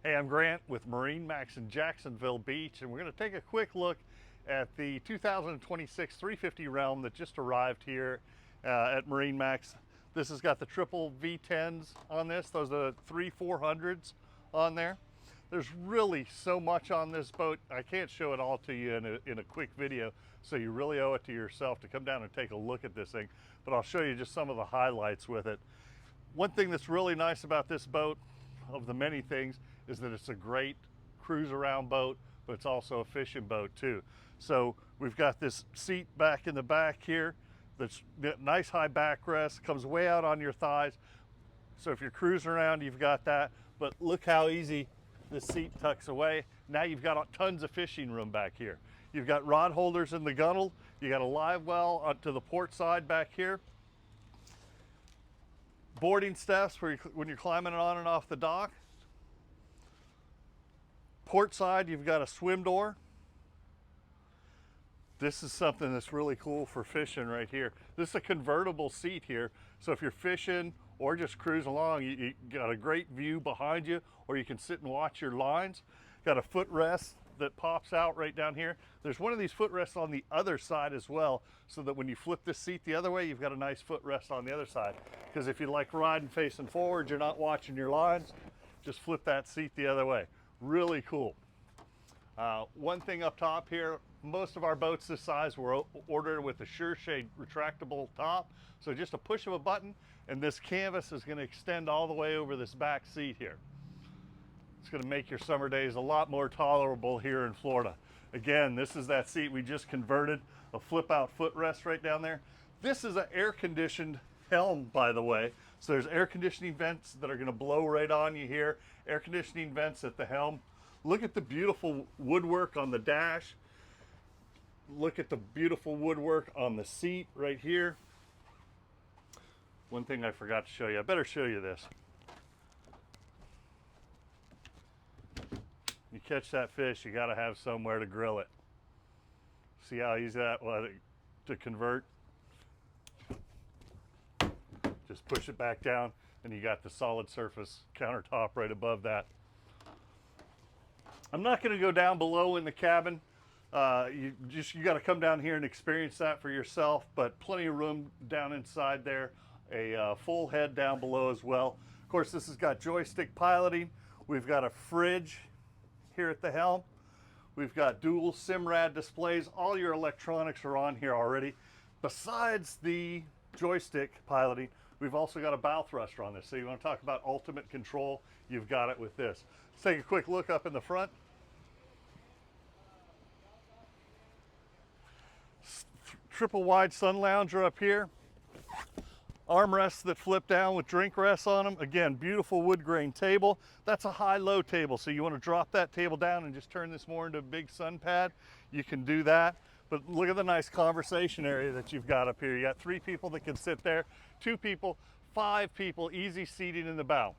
Hey, I'm Grant with MarineMax in Jacksonville Beach, and we're going to take a quick look at the 2026 350 Realm that just arrived here at MarineMax. This has got the triple V10s on this. Those are the 3 400s on there. There's really so much on this boat. I can't show it all to you in a quick video, so you really owe it to yourself to come down and take a look at this thing. But I'll show you just some of the highlights with it. One thing that's really nice about this boat, of the many things, is that it's a great cruise around boat, but it's also a fishing boat too. So we've got this seat back in the back here that's nice high backrest, comes way out on your thighs. So if you're cruising around, you've got that, but look how easy the seat tucks away. Now you've got tons of fishing room back here. You've got rod holders in the gunnel. You got a live well onto the port side back here. Boarding steps when you're climbing on and off the dock. Port side, you've got a swim door. This is something that's really cool for fishing right here. This is a convertible seat here, so if you're fishing or just cruising along, you got a great view behind you, or you can sit and watch your lines. Got a footrest that pops out right down here. There's one of these footrests on the other side as well, so that when you flip this seat the other way, you've got a nice footrest on the other side. Because if you like riding facing forward, you're not watching your lines, just flip that seat the other way. Really cool. One thing up top here, most of our boats this size were ordered with a sure shade retractable top. So just a push of a button, and this canvas is going to extend all the way over this back seat here. It's going to make your summer days a lot more tolerable here in Florida. Again, this is that seat we just converted, a flip out footrest right down there. This is an air conditioned helm, by the way. So there's air conditioning vents that are going to blow right on you here. Air conditioning vents at the helm. Look at the beautiful woodwork on the dash. Look at the beautiful woodwork on the seat right here. One thing I forgot to show you, I better show you this. You catch that fish, you got to have somewhere to grill it. See how easy that was to convert? Just push it back down, and you got the solid surface countertop right above that. I'm not going to go down below in the cabin. You got to come down here and experience that for yourself, but plenty of room down inside there. A full head down below as well. Of course, this has got joystick piloting. We've got a fridge here at the helm. We've got dual SIMRAD displays. All your electronics are on here already. Besides the joystick piloting, we've also got a bow thruster on this. So you want to talk about ultimate control, you've got it with this. Let's take a quick look up in the front. Triple wide sun lounger up here. Armrests that flip down with drink rests on them. Again, beautiful wood grain table. That's a high-low table, so you want to drop that table down and just turn this more into a big sun pad. You can do that. But look at the nice conversation area that you've got up here. You got 3 people that can sit there, 2 people, 5 people, easy seating in the bow.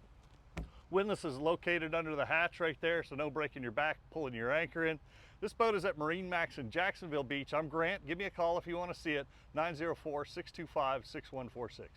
Windlass is located under the hatch right there, so no breaking your back, pulling your anchor in. This boat is at MarineMax in Jacksonville Beach. I'm Grant. Give me a call if you want to see it, 904-625-6146.